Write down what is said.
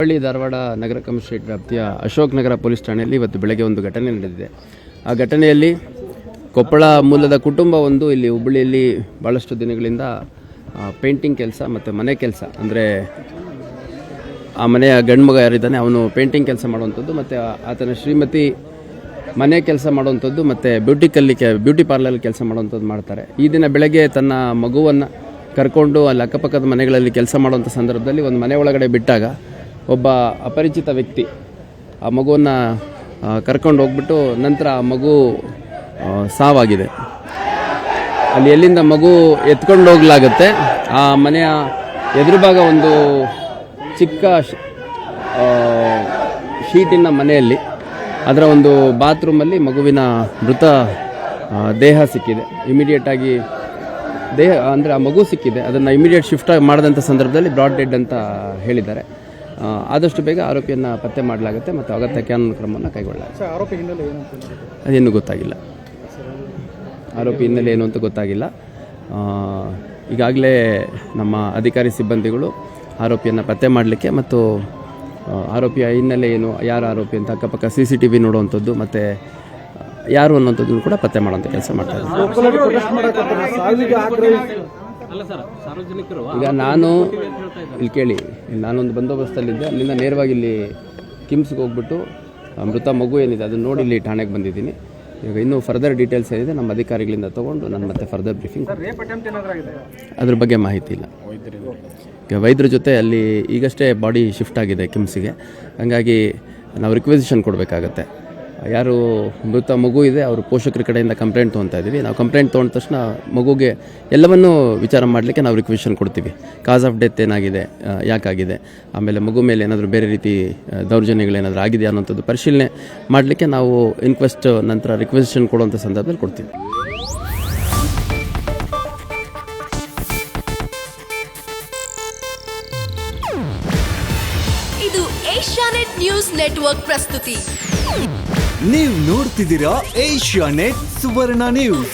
ಹುಬ್ಬಳ್ಳಿ ಧಾರವಾಡ ನಗರ commissionerate ವ್ಯಾಪ್ತಿಯ Ashok Nagar police ಠಾಣೆಯಲ್ಲಿ ಇವತ್ತು ಬೆಳಗ್ಗೆ ಒಂದು ಘಟನೆ ನಡೆದಿದೆ. ಆ ಘಟನೆಯಲ್ಲಿ ಕೊಪ್ಪಳ ಮೂಲದ ಕುಟುಂಬ ಒಂದು ಇಲ್ಲಿ ಹುಬ್ಬಳ್ಳಿಯಲ್ಲಿ ಭಾಳಷ್ಟು ದಿನಗಳಿಂದ ಪೇಂಟಿಂಗ್ ಕೆಲಸ ಮತ್ತು ಮನೆ ಕೆಲಸ, ಅಂದರೆ ಆ ಮನೆಯ ಗಂಡು ಮಗ ಯಾರಿದ್ದಾನೆ ಅವನು ಪೇಂಟಿಂಗ್ ಕೆಲಸ ಮಾಡುವಂಥದ್ದು ಮತ್ತು ಆತನ ಶ್ರೀಮತಿ ಮನೆ ಕೆಲಸ ಮಾಡುವಂಥದ್ದು ಮತ್ತು ಬ್ಯೂಟಿ ಪಾರ್ಲರ್ ಕೆಲಸ ಮಾಡುವಂಥದ್ದು ಮಾಡ್ತಾರೆ. ಈ ದಿನ ಬೆಳಗ್ಗೆ ತನ್ನ ಮಗುವನ್ನು ಕರ್ಕೊಂಡು ಅಲ್ಲಿ ಅಕ್ಕಪಕ್ಕದ ಮನೆಗಳಲ್ಲಿ ಕೆಲಸ ಮಾಡುವಂಥ ಸಂದರ್ಭದಲ್ಲಿ ಒಂದು ಮನೆ ಒಳಗಡೆ ಬಿಟ್ಟಾಗ ಒಬ್ಬ ಅಪರಿಚಿತ ವ್ಯಕ್ತಿ ಆ ಮಗುವನ್ನು ಕರ್ಕೊಂಡು ಹೋಗ್ಬಿಟ್ಟು ನಂತರ ಆ ಮಗು ಸಾವಾಗಿದೆ. ಅಲ್ಲಿ ಎಲ್ಲಿಂದ ಮಗು ಎತ್ಕೊಂಡು ಹೋಗ್ಲಾಗುತ್ತೆ, ಆ ಮನೆಯ ಎದುರು ಭಾಗ ಒಂದು ಚಿಕ್ಕ ಶೀಟಿನ ಮನೆಯಲ್ಲಿ ಅದರ ಒಂದು ಬಾತ್ರೂಮಲ್ಲಿ ಮಗುವಿನ ಮೃತ ದೇಹ ಸಿಕ್ಕಿದೆ. ಇಮಿಡಿಯೇಟಾಗಿ ದೇಹ ಅಂದರೆ ಆ ಮಗು ಸಿಕ್ಕಿದೆ, ಅದನ್ನು ಇಮಿಡಿಯೇಟ್ ಶಿಫ್ಟ್ ಮಾಡಿದಂಥ ಸಂದರ್ಭದಲ್ಲಿ ಬ್ರಾಡ್ ಡೆಡ್ ಅಂತ ಹೇಳಿದ್ದಾರೆ. ಆದಷ್ಟು ಬೇಗ ಆರೋಪಿಯನ್ನು ಪತ್ತೆ ಮಾಡಲಾಗುತ್ತೆ ಮತ್ತು ಅಗತ್ಯ ಕಾನೂನು ಕ್ರಮವನ್ನು ಕೈಗೊಳ್ಳಲಾಗುತ್ತೆ. ಆರೋಪಿ ಹಿನ್ನೆಲೆ ಏನು ಅದೇನು ಗೊತ್ತಾಗಿಲ್ಲ, ಆರೋಪಿ ಹಿನ್ನೆಲೆ ಏನು ಅಂತ ಗೊತ್ತಾಗಿಲ್ಲ. ಈಗಾಗಲೇ ನಮ್ಮ ಅಧಿಕಾರಿ ಸಿಬ್ಬಂದಿಗಳು ಆರೋಪಿಯನ್ನು ಪತ್ತೆ ಮಾಡಲಿಕ್ಕೆ ಮತ್ತು ಆರೋಪಿಯ ಹಿನ್ನೆಲೆ ಏನು, ಯಾರು ಆರೋಪಿ ಅಂತ ಅಕ್ಕಪಕ್ಕ CCTV ನೋಡುವಂಥದ್ದು ಮತ್ತು ಯಾರು ಅನ್ನೋಂಥದ್ದನ್ನು ಕೂಡ ಪತ್ತೆ ಮಾಡುವಂಥ ಕೆಲಸ ಮಾಡ್ತಾರೆ. ಈಗ ನಾನು ಇಲ್ಲಿ ಕೇಳಿ, ನಾನೊಂದು ಬಂದೋಬಸ್ತಲ್ಲಿದ್ದೆ, ಅಲ್ಲಿಂದ ನೇರವಾಗಿ ಇಲ್ಲಿ ಕಿಮ್ಸ್ಗೆ ಹೋಗ್ಬಿಟ್ಟು ಮೃತ ಮಗು ಏನಿದೆ ಅದನ್ನು ನೋಡಿ ಇಲ್ಲಿ ಠಾಣೆಗೆ ಬಂದಿದ್ದೀನಿ. ಈಗ ಇನ್ನೂ ಫರ್ದರ್ ಡೀಟೇಲ್ಸ್ ಏನಿದೆ ನಮ್ಮ ಅಧಿಕಾರಿಗಳಿಂದ ತೊಗೊಂಡು ನಾನು ಮತ್ತೆ ಫರ್ದರ್ ಬ್ರೀಫಿಂಗ್. ಅದ್ರ ಬಗ್ಗೆ ಮಾಹಿತಿ ಇಲ್ಲ. ಈಗ ವೈದ್ಯರ ಜೊತೆ ಅಲ್ಲಿ ಈಗಷ್ಟೇ ಬಾಡಿ ಶಿಫ್ಟ್ ಆಗಿದೆ ಕಿಮ್ಸಿಗೆ, ಹಾಗಾಗಿ ನಾವು ರಿಕ್ವೆಸಿಷನ್ ಕೊಡಬೇಕಾಗತ್ತೆ. ಯಾರು ಮೃತ ಮಗು ಇದೆ ಅವ್ರ ಪೋಷಕರ ಕಡೆಯಿಂದ ಕಂಪ್ಲೇಂಟ್ ತೊಗೊತಾ ಇದ್ದೀವಿ. ನಾವು ಕಂಪ್ಲೇಂಟ್ ತೊಗೊಂಡ ತಕ್ಷಣ ಮಗುಗೆ ಎಲ್ಲವನ್ನೂ ವಿಚಾರ ಮಾಡಲಿಕ್ಕೆ ನಾವು ರಿಕ್ವೆಷನ್ ಕೊಡ್ತೀವಿ. ಕಾಸ್ ಆಫ್ ಡೆತ್ ಏನಾಗಿದೆ, ಯಾಕಾಗಿದೆ, ಆಮೇಲೆ ಮಗು ಮೇಲೆ ಏನಾದರೂ ಬೇರೆ ರೀತಿ ದೌರ್ಜನ್ಯಗಳೇನಾದರೂ ಆಗಿದೆಯಾ ಅನ್ನೋಂಥದ್ದು ಪರಿಶೀಲನೆ ಮಾಡಲಿಕ್ಕೆ ನಾವು ಇನ್ಕ್ವೆಸ್ಟ್ ನಂತರ ರಿಕ್ವೆಸಿಷನ್ ಕೊಡುವಂಥ ಸಂದರ್ಭದಲ್ಲಿ ಕೊಡ್ತೀವಿ. ಇದು ಏಷ್ಯಾನೆಟ್ ನ್ಯೂಸ್ ನೆಟ್ವರ್ಕ್ ಪ್ರಸ್ತುತಿ. ನೀವು ನೋಡ್ತಿದ್ದೀರಾ ಏಷ್ಯಾನೆಟ್ ಸುವರ್ಣ ನ್ಯೂಸ್.